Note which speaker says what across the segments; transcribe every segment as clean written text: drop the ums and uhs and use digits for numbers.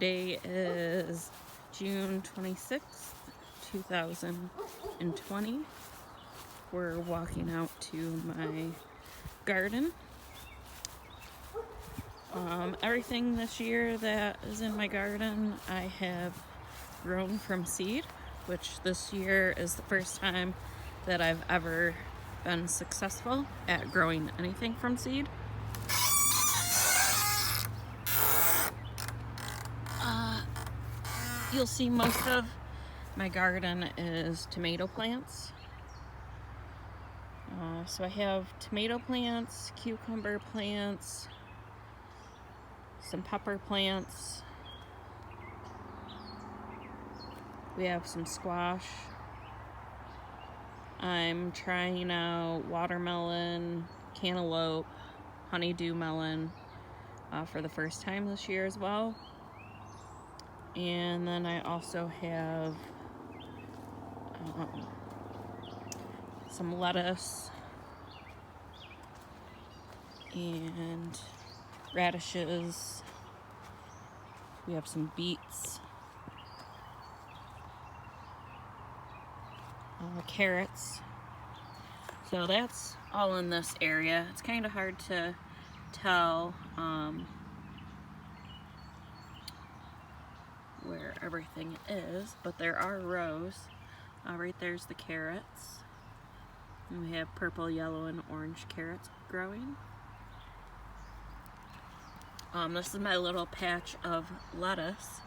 Speaker 1: Today is June 26th, 2020. We're walking out to my garden. Everything this year that is in my garden I have grown from seed, which this year is the first time that I've ever been successful at growing anything from seed. You'll see most of my garden is tomato plants. So I have tomato plants, cucumber plants, some pepper plants. We have some squash. I'm trying out watermelon, cantaloupe, honeydew melon for the first time this year as well. And then I also have some lettuce and radishes. We have some beets, carrots. So that's all in this area. It's kind of hard to tell where everything is, but there are rows. Right there's the carrots. And we have purple, yellow, and orange carrots growing. This is my little patch of lettuce.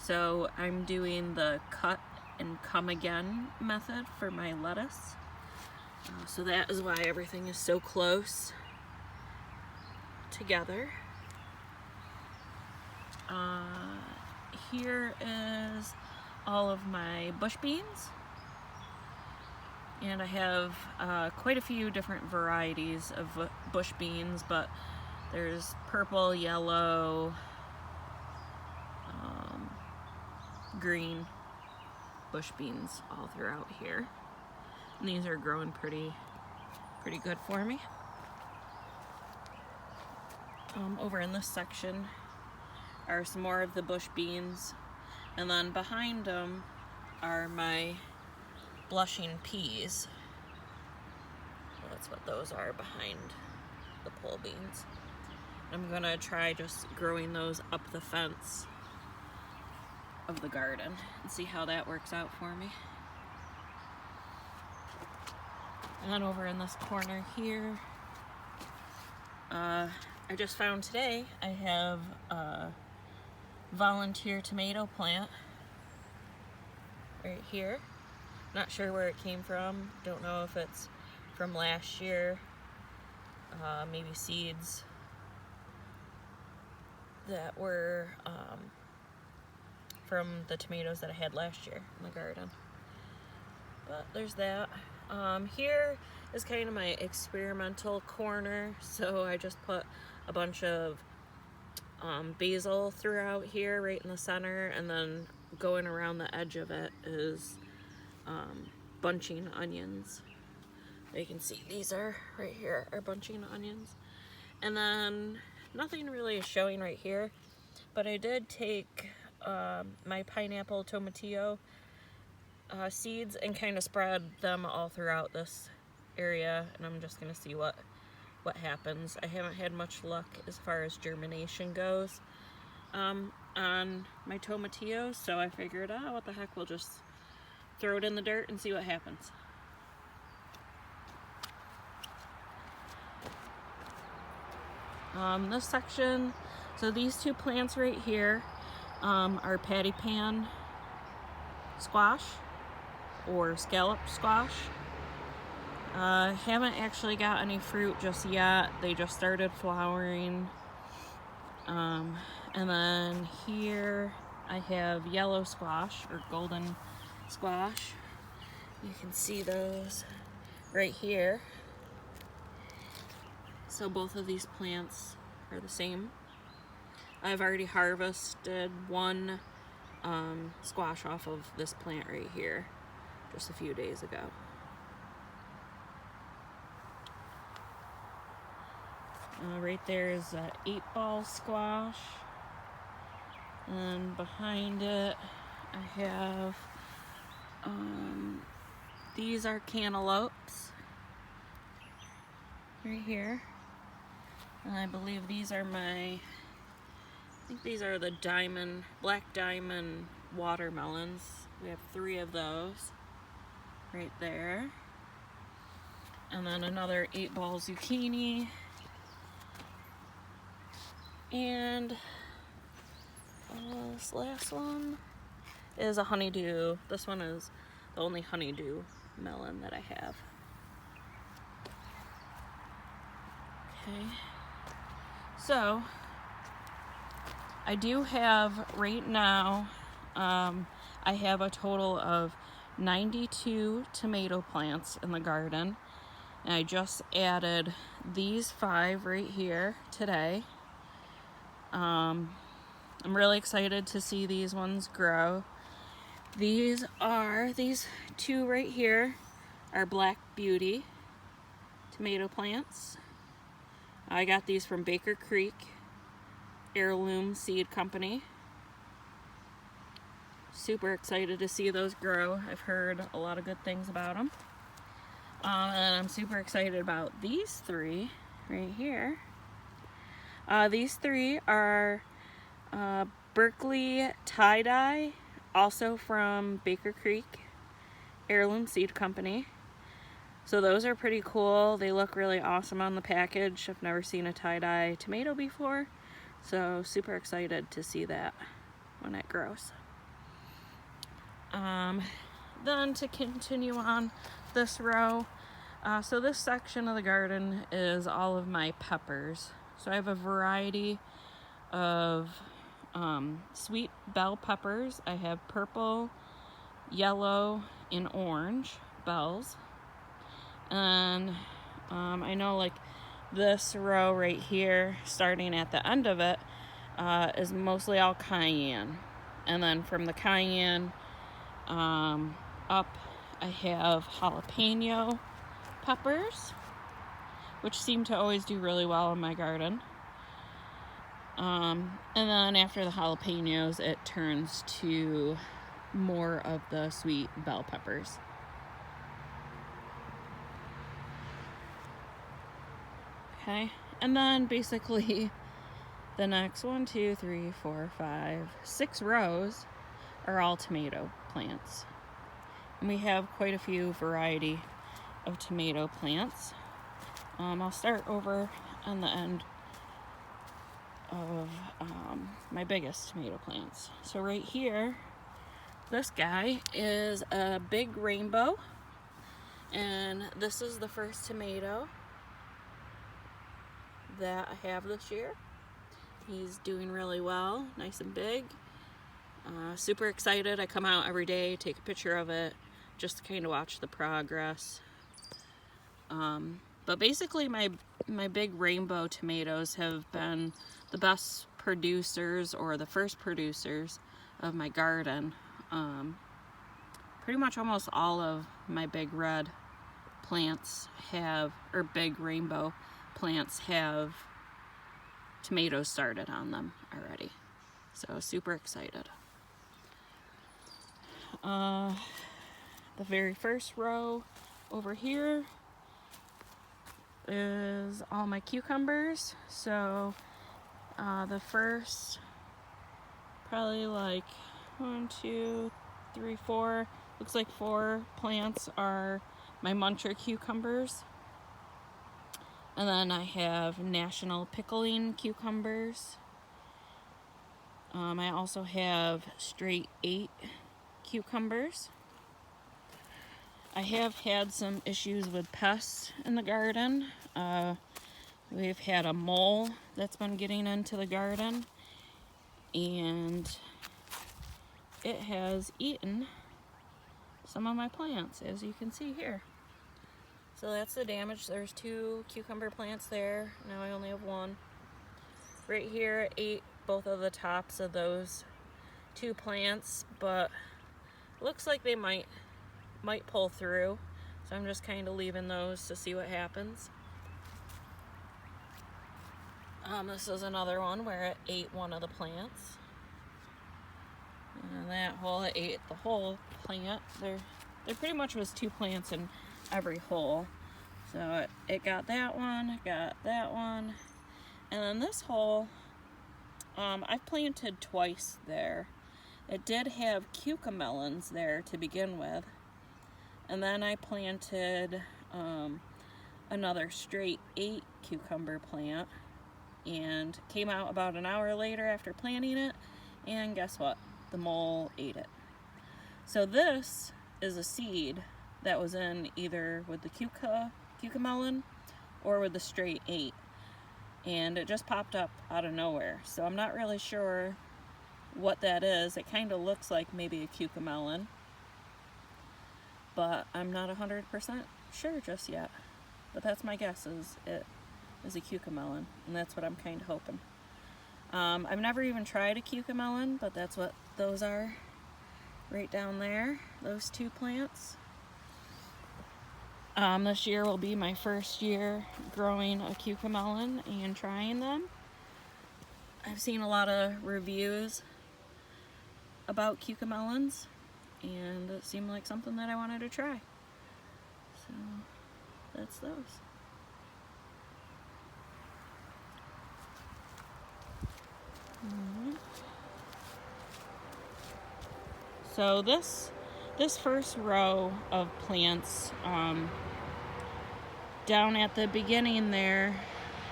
Speaker 1: So I'm doing the cut and come again method for my lettuce. So that is why everything is so close together. Here is all of my bush beans. And I have quite a few different varieties of bush beans, but there's purple, yellow, green bush beans all throughout here. And these are growing pretty good for me. Over in this section are some more of the bush beans, and then behind them are my blushing peas. That's what those are behind the pole beans. I'm gonna try just growing those up the fence of the garden and see how that works out for me. And then over in this corner here, I just found today I have a volunteer tomato plant right here. Not sure where it came from. Don't know if it's from last year. Maybe seeds that were from the tomatoes that I had last year in the garden. But there's that. Here is kind of my experimental corner. So I just put a bunch of basil throughout here right in the center, and then going around the edge of it is bunching onions. You can see these are right here are bunching onions. And then nothing really is showing right here, but I did take my pineapple tomatillo seeds and kind of spread them all throughout this area, and I'm just gonna see what happens. I haven't had much luck as far as germination goes on my tomatillos, so I figured, what the heck, we'll just throw it in the dirt and see what happens. This section, so these two plants right here are patty pan squash or scallop squash. Haven't actually got any fruit just yet. They just started flowering. And then here I have yellow squash or golden squash. You can see those right here. So both of these plants are the same. I've already harvested one squash off of this plant right here just a few days ago. Right there is an 8-ball squash. And behind it, I have, these are cantaloupes right here. And I believe these are I think these are the black diamond watermelons. We have 3 of those right there. And then another 8-ball zucchini. And this last one is a honeydew. This one is the only honeydew melon that I have. Okay. So, I do have right now, I have a total of 92 tomato plants in the garden. And I just added these 5 right here today. I'm really excited to see these ones grow. These 2 right here are Black Beauty tomato plants. I got these from Baker Creek Heirloom Seed Company. Super excited to see those grow. I've heard a lot of good things about them. And I'm super excited about these 3 right here. These 3 are Berkeley Tie-Dye, also from Baker Creek Heirloom Seed Company. So those are pretty cool. They look really awesome on the package. I've never seen a tie-dye tomato before, so super excited to see that when it grows. Then to continue on this row, so this section of the garden is all of my peppers. So I have a variety of sweet bell peppers. I have purple, yellow, and orange bells. And I know like this row right here, starting at the end of it, is mostly all cayenne. And then from the cayenne up, I have jalapeno peppers, which seem to always do really well in my garden. And then after the jalapenos, it turns to more of the sweet bell peppers. Okay, and then basically the next 1, 2, 3, 4, 5, 6 rows are all tomato plants. And we have quite a few variety of tomato plants. I'll start over on the end of my biggest tomato plants. So right here, this guy is a big rainbow, and this is the first tomato that I have this year. He's doing really well, nice and big. Super excited. I come out every day, take a picture of it, just to kind of watch the progress. But basically my big rainbow tomatoes have been the best producers, or the first producers of my garden. Pretty much almost all of my big red plants have, or big rainbow plants have tomatoes started on them already. So super excited. The very first row over here is all my cucumbers. So the first probably like 1, 2, 3, 4, looks like 4 plants are my muncher cucumbers. And then I have National Pickling cucumbers. I also have straight 8 cucumbers. I have had some issues with pests in the garden. We've had a mole that's been getting into the garden, and it has eaten some of my plants, as you can see here. So that's the damage. There's 2 cucumber plants there. Now I only have 1. Right here it ate both of the tops of those 2 plants, but looks like they might pull through. So I'm just kind of leaving those to see what happens. This is another one where it ate one of the plants. And that hole, it ate the whole plant. There pretty much was 2 plants in every hole. So it got that one, it got that one. And then this hole, I've planted twice there. It did have Keuka melons there to begin with. And then I planted another straight 8 cucumber plant. And came out about an hour later after planting it. And guess what? The mole ate it. So this is a seed that was in either with the Keuka melon or with the straight 8. And it just popped up out of nowhere. So I'm not really sure what that is. It kind of looks like maybe a Keuka melon, but I'm not 100% sure just yet. But that's my guess, is it is a Keuka melon, and that's what I'm kind of hoping. I've never even tried a Keuka melon, but that's what those are right down there, those 2 plants. This year will be my first year growing a Keuka melon and trying them. I've seen a lot of reviews about Keuka melons, and it seemed like something that I wanted to try. So that's those. So this first row of plants, down at the beginning there,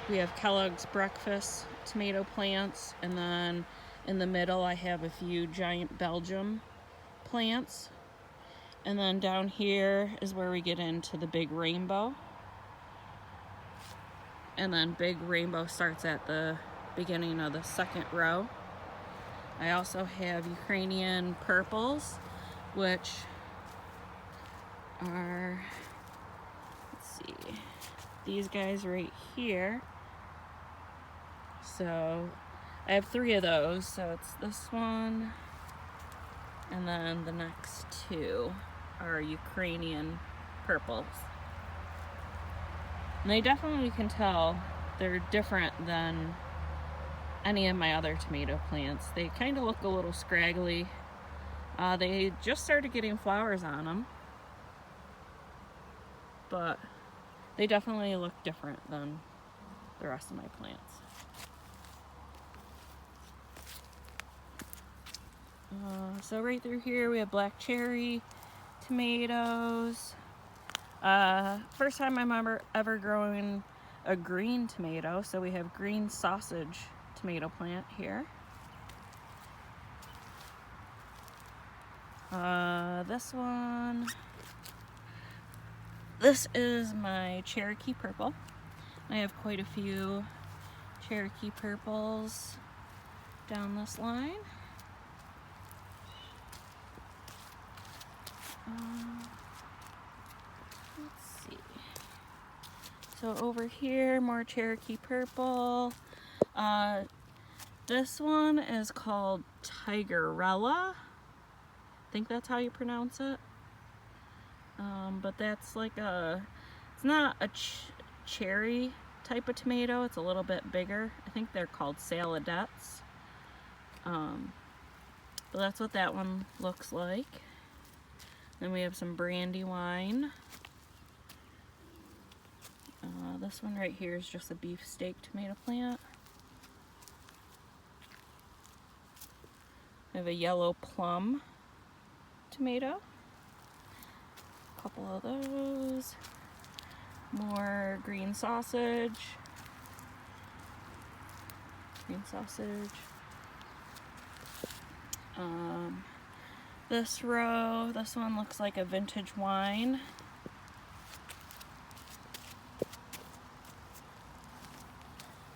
Speaker 1: we have Kellogg's breakfast tomato plants, and then in the middle I have a few giant Belgium plants, and then down here is where we get into the big rainbow, and then big rainbow starts at the beginning of the second row. I also have Ukrainian purples, which are, let's see, these guys right here. So I have 3 of those, so it's this one, and then the next 2 are Ukrainian purples. And they definitely can tell they're different than any of my other tomato plants. They kind of look a little scraggly. They just started getting flowers on them, but they definitely look different than the rest of my plants. So right through here we have black cherry tomatoes. First time I'm ever growing a green tomato, so we have green sausage tomato plant here. This one, this is my Cherokee purple. I have quite a few Cherokee purples down this line. Let's see. So over here, more Cherokee purple. This one is called Tigerella. I think that's how you pronounce it. But that's like it's not a cherry type of tomato. It's a little bit bigger. I think they're called saladettes. But that's what that one looks like. Then we have some Brandywine. This one right here is just a beefsteak tomato plant. We have a yellow plum tomato. A couple of those. More green sausage. Green sausage. This row, this one looks like a vintage wine.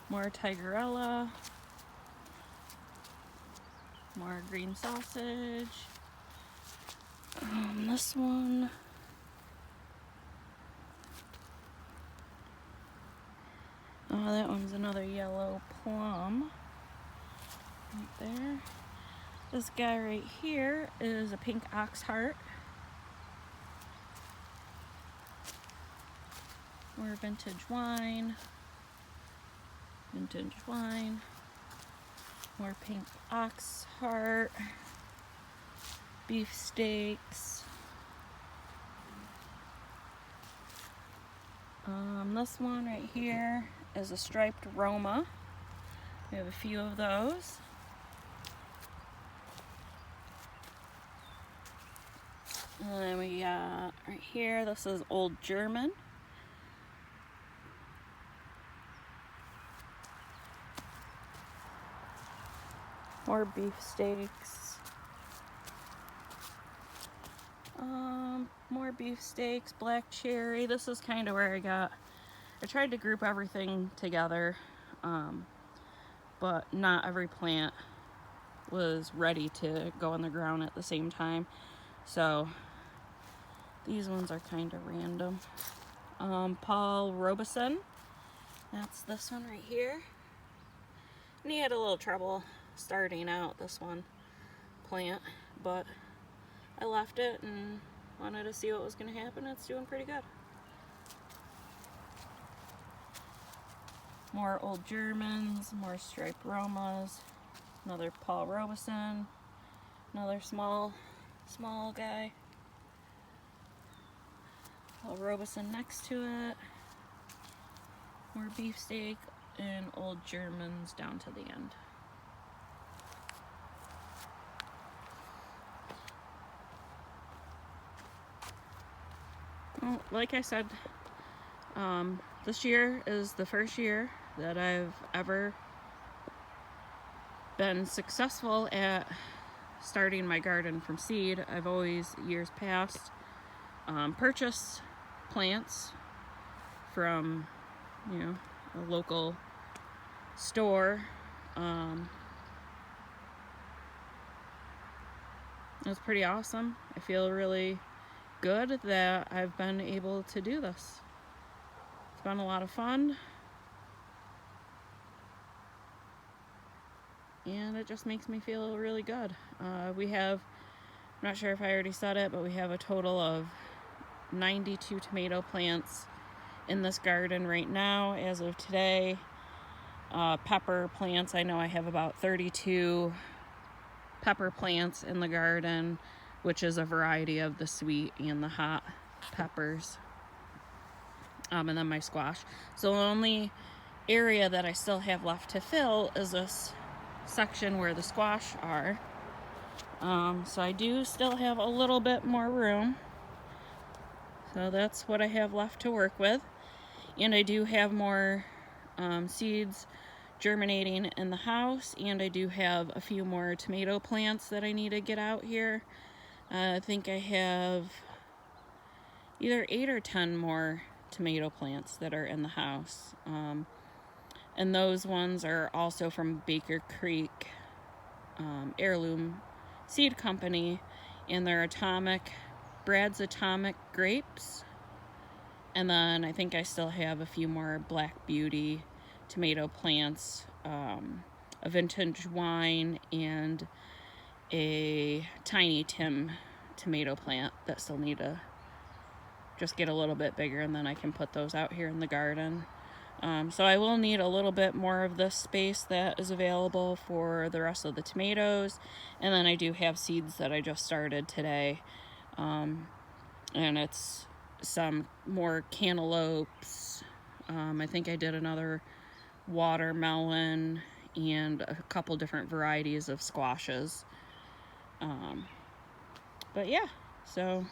Speaker 1: More Tigerella. More green sausage. This one. Oh, that one's another yellow plum. Right there. This guy right here is a pink ox heart. More vintage wine. Vintage wine. More pink ox heart. beef steaks. This one right here is a striped Roma. We have a few of those. And then we got right here, this is Old German. More beef steaks. More beef steaks, black cherry. This is kind of where I tried to group everything together, but not every plant was ready to go in the ground at the same time. So these ones are kind of random. Paul Robeson. That's this one right here. And he had a little trouble starting out, this one plant, but I left it and wanted to see what was going to happen. It's doing pretty good. More Old Germans, more striped Romas, another Paul Robeson, another small guy. Paul Robeson next to it. More beefsteak and Old Germans down to the end. Well, like I said, this year is the first year that I've ever been successful at starting my garden from seed. I've always, years past, purchased plants from, a local store. It's pretty awesome. I feel really good that I've been able to do this. It's been a lot of fun, and it just makes me feel really good. We have, I'm not sure if I already said it, but we have a total of 92 tomato plants in this garden right now as of today. Pepper plants, I know I have about 32 pepper plants in the garden, which is a variety of the sweet and the hot peppers. And then my squash. So the only area that I still have left to fill is this section where the squash are. So I do still have a little bit more room. So that's what I have left to work with. And I do have more seeds germinating in the house, and I do have a few more tomato plants that I need to get out here. I think I have either 8 or 10 more tomato plants that are in the house. And those ones are also from Baker Creek Heirloom Seed Company, and they're Brad's Atomic grapes. And then I think I still have a few more Black Beauty tomato plants, a vintage wine, and a Tiny Tim tomato plant that still need to just get a little bit bigger, and then I can put those out here in the garden. So I will need a little bit more of this space that is available for the rest of the tomatoes. And then I do have seeds that I just started today. And it's some more cantaloupes. I think I did another watermelon and a couple different varieties of squashes. But yeah, so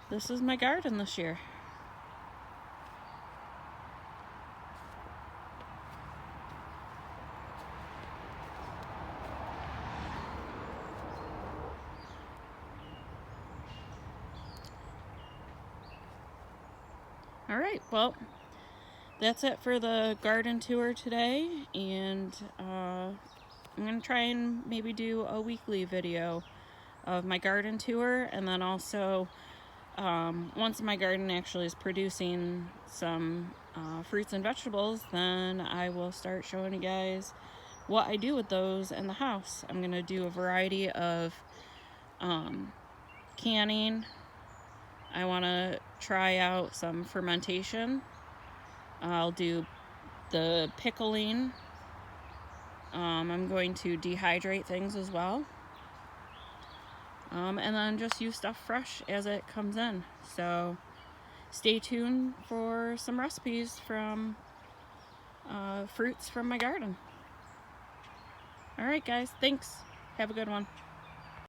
Speaker 1: this is my garden this year. All right, well, that's it for the garden tour today, and I'm going to try and maybe do a weekly video of my garden tour, and then also once my garden actually is producing some fruits and vegetables, then I will start showing you guys what I do with those in the house. I'm going to do a variety of canning. I want to try out some fermentation. I'll do the pickling. I'm going to dehydrate things as well. and then just use stuff fresh as it comes in. So stay tuned for some recipes from fruits from my garden. Alright guys, thanks. Have a good one.